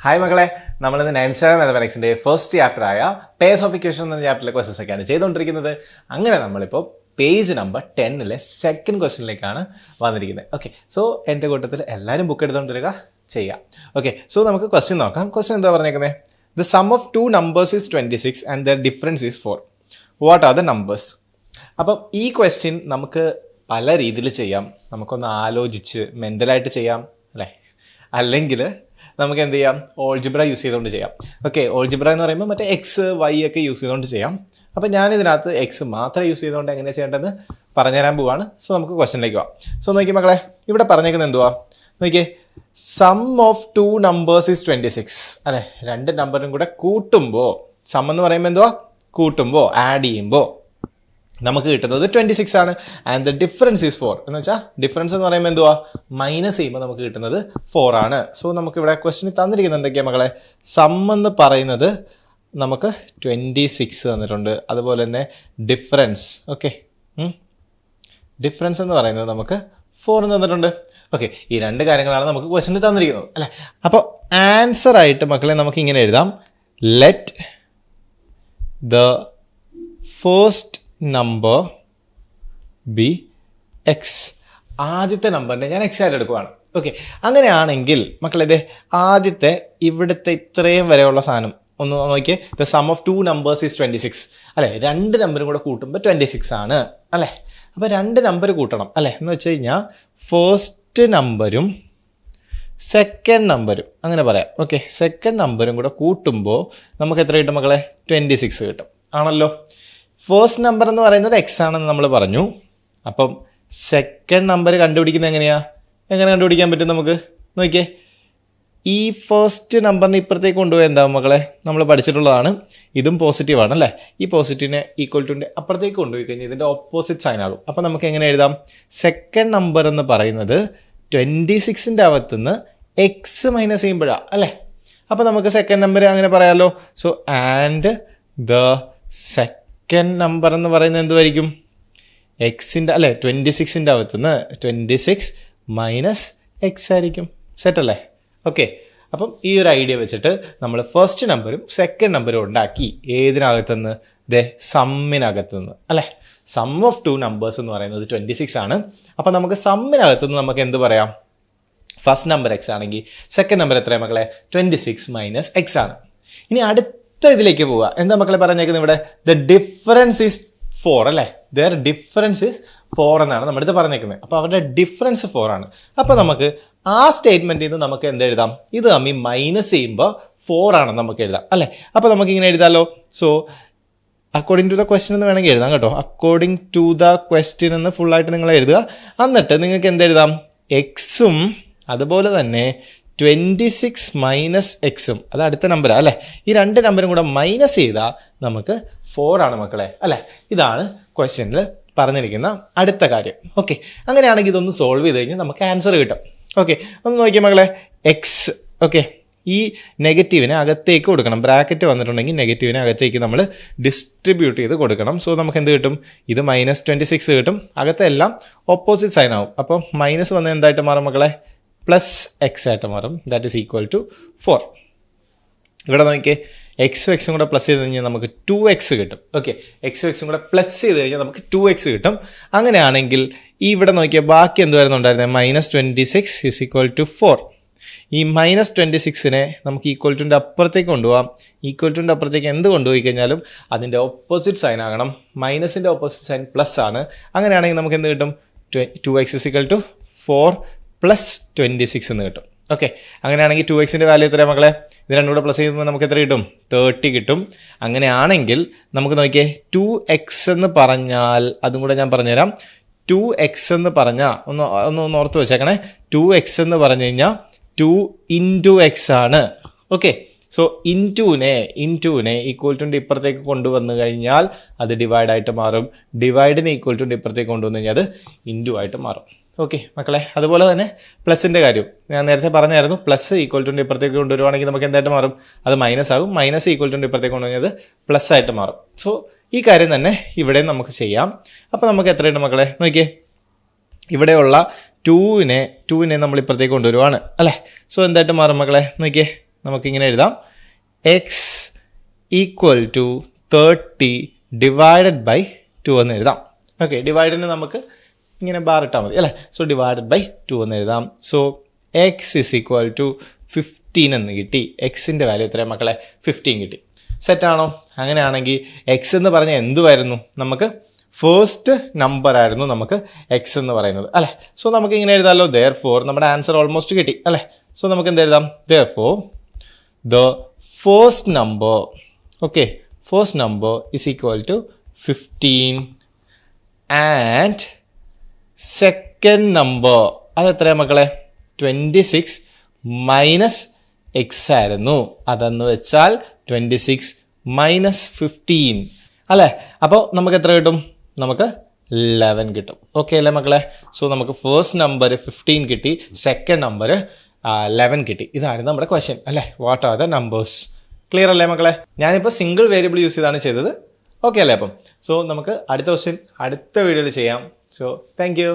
Hi മക്കളെ, നമ്മളിന്ന് 9th മാത്തമാറ്റിക്സിൻ്റെ ഫസ്റ്റ് ചാപ്റ്ററായ പേസ് ഓഫ് ഇക്വേഷൻ എന്ന ചാപ്റ്ററിലെ ക്വസ്റ്റൻസ് ഒക്കെയാണ് ചെയ്തുകൊണ്ടിരിക്കുന്നത്. അങ്ങനെ നമ്മളിപ്പോൾ പേജ് നമ്പർ 10 സെക്കൻഡ് ക്വസ്റ്റനിലേക്കാണ് വന്നിരിക്കുന്നത്. ഓക്കെ, സോ എൻ്റെ കൂട്ടത്തിൽ എല്ലാവരും ബുക്ക് എടുത്തുകൊണ്ടിരിക്കുക ചെയ്യാം. ഓക്കെ, സോ നമുക്ക് ക്വസ്റ്റ്യൻ നോക്കാം. ക്വസ്റ്റ്യൻ എന്താ പറഞ്ഞേക്കുന്നത്? The sum of two numbers is 26 and there difference is 4. What are the numbers? അപ്പം ഈ ക്വസ്റ്റ്യൻ നമുക്ക് പല രീതിയിൽ ചെയ്യാം. നമുക്കൊന്ന് ആലോചിച്ച് മെൻ്റലായിട്ട് ചെയ്യാം അല്ലേ, അല്ലെങ്കിൽ നമുക്ക് എന്ത് ചെയ്യാം, ഓൾജിബ്ര യൂസ് ചെയ്തുകൊണ്ട് ചെയ്യാം. ഓക്കെ, ഓൾജിബ്ര എന്ന് പറയുമ്പോൾ മറ്റേ എക്സ് വൈ ഒക്കെ യൂസ് ചെയ്തുകൊണ്ട് ചെയ്യാം. അപ്പോൾ ഞാനിതിനകത്ത് എക്സ് മാത്രം യൂസ് ചെയ്തുകൊണ്ട് എങ്ങനെ ചെയ്യേണ്ടതെന്ന് പറഞ്ഞുതരാൻ പോവാണ്. സോ നമുക്ക് ക്വസ്റ്റനിലേക്ക് പോവാം. സോ നോക്കി മക്കളെ, ഇവിടെ പറഞ്ഞേക്കുന്നത് എന്തുവാ നോക്കിയേ, sum of two numbers is 26 അല്ലേ. രണ്ട് നമ്പറും കൂടെ കൂട്ടുമ്പോൾ, സം എന്ന് പറയുമ്പോൾ എന്തുവാ, കൂട്ടുമ്പോൾ ആഡ് ചെയ്യുമ്പോൾ നമുക്ക് കിട്ടുന്നത് 26 ആണ്. ആൻഡ് ദ ഡിഫറൻസ് ഈസ് 4 എന്ന് വെച്ചാൽ ഡിഫറൻസ് എന്ന് പറയുമ്പോൾ എന്തുവാ, മൈനസ് ചെയ്യുമ്പോൾ നമുക്ക് കിട്ടുന്നത് 4 ആണ്. സോ നമുക്കിവിടെ ക്വസ്റ്റ്യൻ തന്നിരിക്കുന്നത് എന്തൊക്കെയാണ് മക്കളെ? സം എന്ന് പറയുന്നത് നമുക്ക് 26 തന്നിട്ടുണ്ട്. അതുപോലെ തന്നെ ഡിഫറൻസ്, ഓക്കെ, ഡിഫറൻസ് എന്ന് പറയുന്നത് നമുക്ക് 4 തന്നിട്ടുണ്ട്. ഓക്കെ, ഈ രണ്ട് കാര്യങ്ങളാണ് നമുക്ക് ക്വസ്റ്റ്യൻ തന്നിരിക്കുന്നത് അല്ലേ. അപ്പോൾ ആൻസർ ആയിട്ട് മക്കളെ നമുക്ക് ഇങ്ങനെ എഴുതാം, let the first number B X. ആദ്യത്തെ നമ്പറിനെ ഞാൻ എക്സ് ആയിട്ട് എടുക്കുവാണ്. ഓക്കെ, അങ്ങനെയാണെങ്കിൽ മക്കളെ ഇത് ആദ്യത്തെ ഇവിടുത്തെ ഇത്രയും വരെയുള്ള സാധനം ഒന്ന് നോക്കിയേ. The sum of two numbers is 26 അല്ലേ. രണ്ട് നമ്പറും കൂടെ കൂട്ടുമ്പോൾ 26 ആണ് അല്ലേ. അപ്പോൾ രണ്ട് നമ്പർ കൂട്ടണം അല്ലേ. എന്ന് വെച്ച് കഴിഞ്ഞാൽ ഫസ്റ്റ് നമ്പരും സെക്കൻഡ് നമ്പരും അങ്ങനെ പറയാം. ഓക്കെ, സെക്കൻഡ് നമ്പരും കൂടെ കൂട്ടുമ്പോൾ നമുക്ക് എത്ര കിട്ടും മക്കളെ? 26 കിട്ടും ആണല്ലോ. ഫസ്റ്റ് നമ്പർ എന്ന് പറയുന്നത് എക്സ് ആണെന്ന് നമ്മൾ പറഞ്ഞു. അപ്പം സെക്കൻഡ് നമ്പർ കണ്ടുപിടിക്കുന്നത് എങ്ങനെ കണ്ടുപിടിക്കാൻ പറ്റും നമുക്ക്? നോക്കിയേ, ഈ ഫസ്റ്റ് നമ്പറിന് ഇപ്പുറത്തേക്ക് കൊണ്ടുപോയി എന്താവും മക്കളെ? നമ്മൾ പഠിച്ചിട്ടുള്ളതാണ്, ഇതും പോസിറ്റീവാണ് അല്ലേ. ഈ പോസിറ്റീവിനെ ഈക്വൽ ടുൻ്റെ അപ്പുറത്തേക്ക് കൊണ്ടുപോയി കഴിഞ്ഞാൽ ഇതിൻ്റെ ഓപ്പോസിറ്റ് സൈൻ ആകും. അപ്പം നമുക്ക് എങ്ങനെ എഴുതാം? സെക്കൻഡ് നമ്പർ എന്ന് പറയുന്നത് 26ൻ്റെ അകത്തുനിന്ന് എക്സ് മൈനസ് ചെയ്യുമ്പോഴാണ് അല്ലേ. അപ്പോൾ നമുക്ക് സെക്കൻഡ് നമ്പർ അങ്ങനെ പറയാമല്ലോ. So and the second number എന്ന് പറയുന്നത് എന്തുമായിരിക്കും? എക്സിൻ്റെ അല്ലേ, 26ൻ്റെ അകത്തുനിന്ന് 26 മൈനസ് എക്സ് ആയിരിക്കും. സെറ്റ് അല്ലേ. ഓക്കെ, അപ്പം ഈ ഒരു ഐഡിയ വെച്ചിട്ട് നമ്മൾ ഫസ്റ്റ് നമ്പറും സെക്കൻഡ് നമ്പറും ഉണ്ടാക്കി. ഏതിനകത്തുനിന്ന്? ദേ സമ്മിനകത്തുനിന്ന് അല്ലേ. സം ഓഫ് ടു നമ്പേഴ്സ് എന്ന് പറയുന്നത് 26 ആണ്. അപ്പം നമുക്ക് സമ്മിനകത്തുനിന്ന് നമുക്ക് എന്ത് പറയാം? ഫസ്റ്റ് നമ്പർ എക്സ് ആണെങ്കിൽ സെക്കൻഡ് നമ്പർ എത്രയാണ് മക്കളെ? 26 മൈനസ് എക്സ് ആണ്. ഇനി അടുത്ത ഇതിലേക്ക് പോവുക. എന്താ മക്കളെ പറഞ്ഞേക്കുന്നത് ഇവിടെ? ദ ഡിഫറൻസ് ഈസ് 4 അല്ലേ. ദർ ഡിഫറൻസ് ഈസ് 4 എന്നാണ് നമ്മുടെ അടുത്ത് പറഞ്ഞേക്കുന്നത്. അപ്പോൾ അവരുടെ ഡിഫറൻസ് 4 ആണ്. അപ്പോൾ നമുക്ക് ആ സ്റ്റേറ്റ്മെൻറ്റിൽ നിന്ന് നമുക്ക് എന്തെഴുതാം? ഇത് തമ്മിൽ മൈനസ് ചെയ്യുമ്പോൾ 4 ആണെന്ന് നമുക്ക് എഴുതാം അല്ലേ. അപ്പോൾ നമുക്ക് ഇങ്ങനെ എഴുതാമല്ലോ. So according to the question എന്ന് വേണമെങ്കിൽ എഴുതാം കേട്ടോ. അക്കോർഡിംഗ് ടു ദ ക്വസ്റ്റ്യൻ എന്ന് ഫുള്ളായിട്ട് നിങ്ങൾ എഴുതുക. എന്നിട്ട് നിങ്ങൾക്ക് എന്തെഴുതാം? എക്സും അതുപോലെ തന്നെ 26 മൈനസ് എക്സും, അത് അടുത്ത നമ്പറാണ് അല്ലേ. ഈ രണ്ട് നമ്പറും കൂടെ മൈനസ് ചെയ്താൽ നമുക്ക് 4 ആണ് മക്കളെ അല്ലേ. ഇതാണ് ക്വസ്റ്റ്യനിൽ പറഞ്ഞിരിക്കുന്ന അടുത്ത കാര്യം. ഓക്കെ, അങ്ങനെയാണെങ്കിൽ ഇതൊന്ന് സോൾവ് ചെയ്ത് കഴിഞ്ഞാൽ നമുക്ക് ആൻസർ കിട്ടും. ഓക്കെ, ഒന്ന് നോക്കിയാൽ മക്കളെ, എക്സ്, ഓക്കെ, ഈ നെഗറ്റീവിനെ അകത്തേക്ക് കൊടുക്കണം. ബ്രാക്കറ്റ് വന്നിട്ടുണ്ടെങ്കിൽ നെഗറ്റീവിനെ അകത്തേക്ക് നമ്മൾ ഡിസ്ട്രിബ്യൂട്ട് ചെയ്ത് കൊടുക്കണം. സോ നമുക്ക് എന്ത് കിട്ടും? ഇത് മൈനസ് 26 കിട്ടും. അകത്തെ എല്ലാം ഓപ്പോസിറ്റ് സൈൻ ആവും. അപ്പോൾ മൈനസ് വന്ന എന്തായിട്ട് മാറും മക്കളെ? പ്ലസ് എക്സ് ആയിട്ട് മാറും. That is equal to 4. ഇവിടെ നോക്കിയേ, എക്സും എക്സും കൂടെ പ്ലസ് ചെയ്ത് കഴിഞ്ഞാൽ നമുക്ക് 2x കിട്ടും. ഓക്കെ, എക്സും എക്സും കൂടെ പ്ലസ് ചെയ്ത് കഴിഞ്ഞാൽ നമുക്ക് 2x കിട്ടും. അങ്ങനെയാണെങ്കിൽ ഈ ഇവിടെ നോക്കിയാൽ ബാക്കി എന്ത് വരുന്നുണ്ടായിരുന്നത്? Minus 26 is equal to 4. ഈ മൈനസ് 26നെ നമുക്ക് ഈക്വൽ ടുൻ്റെ അപ്പുറത്തേക്ക് കൊണ്ടുപോകാം. ഈക്വൽ ടുൻ്റെ അപ്പുറത്തേക്ക് എന്ത് കൊണ്ടുപോയി കഴിഞ്ഞാലും അതിൻ്റെ ഓപ്പോസിറ്റ് സൈൻ ആകണം. മൈനസിൻ്റെ ഓപ്പോസിറ്റ് സൈൻ പ്ലസ് ആണ്. അങ്ങനെയാണെങ്കിൽ നമുക്ക് എന്ത് കിട്ടും? 2x is equal to 4 plus 26 എന്ന് കിട്ടും. ഓക്കെ, അങ്ങനെയാണെങ്കിൽ 2xൻ്റെ വാല്യൂ എത്രയാണ് മക്കളെ? ഇത് രണ്ടും കൂടെ പ്ലസ് ചെയ്യുമ്പോൾ നമുക്ക് എത്ര കിട്ടും? 30 കിട്ടും. അങ്ങനെയാണെങ്കിൽ നമുക്ക് നോക്കിയേ, 2x എന്ന് പറഞ്ഞാൽ, അതും കൂടെ ഞാൻ പറഞ്ഞുതരാം. 2x എന്ന് പറഞ്ഞാൽ ഒന്ന് ഓർത്ത് വെച്ചേക്കണേ. 2x എന്ന് പറഞ്ഞു കഴിഞ്ഞാൽ 2 ഇൻറ്റു എക്സ് ആണ്. ഓക്കെ, സോ ഇൻറ്റുവിനെ ഈക്വൽ ടുൻ്റെ ഇപ്പുറത്തേക്ക് കൊണ്ടുവന്നു കഴിഞ്ഞാൽ അത് ഡിവൈഡായിട്ട് മാറും. ഡിവൈഡിനെ ഈക്വൽ ടുൻ്റെ ഇപ്പുറത്തേക്ക് കൊണ്ടുവന്നു കഴിഞ്ഞാൽ അത് ഇൻറ്റു ആയിട്ട് മാറും. ഓക്കെ മക്കളെ, അതുപോലെ തന്നെ പ്ലസിൻ്റെ കാര്യം ഞാൻ നേരത്തെ പറഞ്ഞായിരുന്നു. പ്ലസ് ഈക്വൽ ടുൻ്റെ ഇപ്പുറത്തേക്ക് കൊണ്ടുവരുവാണെങ്കിൽ നമുക്ക് എന്തായിട്ട് മാറും? അത് മൈനസ് ആകും. മൈനസ് ഈക്വൽ ടുൻ്റെ ഇപ്പുറത്തേക്ക് കൊണ്ടുവന്നത് പ്ലസ് ആയിട്ട് മാറും. സോ ഈ കാര്യം തന്നെ ഇവിടെ നമുക്ക് ചെയ്യാം. അപ്പോൾ നമുക്ക് എത്രയുണ്ട് മക്കളെ? നോക്കിയേ, ഇവിടെയുള്ള ടൂവിനെ നമ്മൾ ഇപ്പുറത്തേക്ക് കൊണ്ടുവരുവാണ് അല്ലേ. സോ എന്തായിട്ട് മാറും മക്കളെ? നോക്കിയേ, നമുക്കിങ്ങനെ എഴുതാം X equal to 30 divided by 2 എന്ന് എഴുതാം. ഓക്കെ, ഡിവൈഡിന് നമുക്ക് ഇങ്ങനെ ബാർ ഇട്ടാൽ മതി അല്ലേ. സോ ഡിവൈഡഡ് ബൈ 2 എന്ന് എഴുതാം. So X is equal to 15 എന്ന് കിട്ടി. എക്സിൻ്റെ വാല്യൂ എത്രയാണ് മക്കളെ? 15 കിട്ടി. സെറ്റാണോ? അങ്ങനെയാണെങ്കിൽ എക്സ് എന്ന് പറഞ്ഞാൽ എന്തുവായിരുന്നു? നമുക്ക് ഫസ്റ്റ് നമ്പർ ആയിരുന്നു നമുക്ക് എക്സ് എന്ന് പറയുന്നത് അല്ലേ. സോ നമുക്ക് ഇങ്ങനെ എഴുതാമല്ലോ, therefore നമ്മുടെ ആൻസർ ഓൾമോസ്റ്റ് കിട്ടി അല്ലേ. സോ നമുക്ക് എന്ത് എഴുതാം? therefore the first number, okay, first number is equal to 15 and second number അത് എത്രയാണ് മക്കളെ? 26 മൈനസ് എക്സ് ആയിരുന്നു. അതെന്ന് വെച്ചാൽ 26 മൈനസ് 15 അല്ലേ. അപ്പോൾ നമുക്ക് എത്ര കിട്ടും? നമുക്ക് 11 കിട്ടും. ഓക്കെ അല്ലേ മക്കളെ? സോ നമുക്ക് ഫസ്റ്റ് നമ്പർ 15 കിട്ടി, സെക്കൻഡ് നമ്പർ 11 കിട്ടി. ഇതായിരുന്നു നമ്മുടെ ക്വസ്റ്റ്യൻ അല്ലേ. What are the numbers? Clear അല്ലേ മക്കളെ? ഞാനിപ്പോൾ സിംഗിൾ വേരിയബിൾ യൂസ് ചെയ്താണ് ചെയ്തത്. ഓക്കെ അല്ലേ? അപ്പം സോ നമുക്ക് അടുത്ത ക്വസ്റ്റ്യൻ അടുത്ത വീഡിയോയിൽ ചെയ്യാം. So thank you.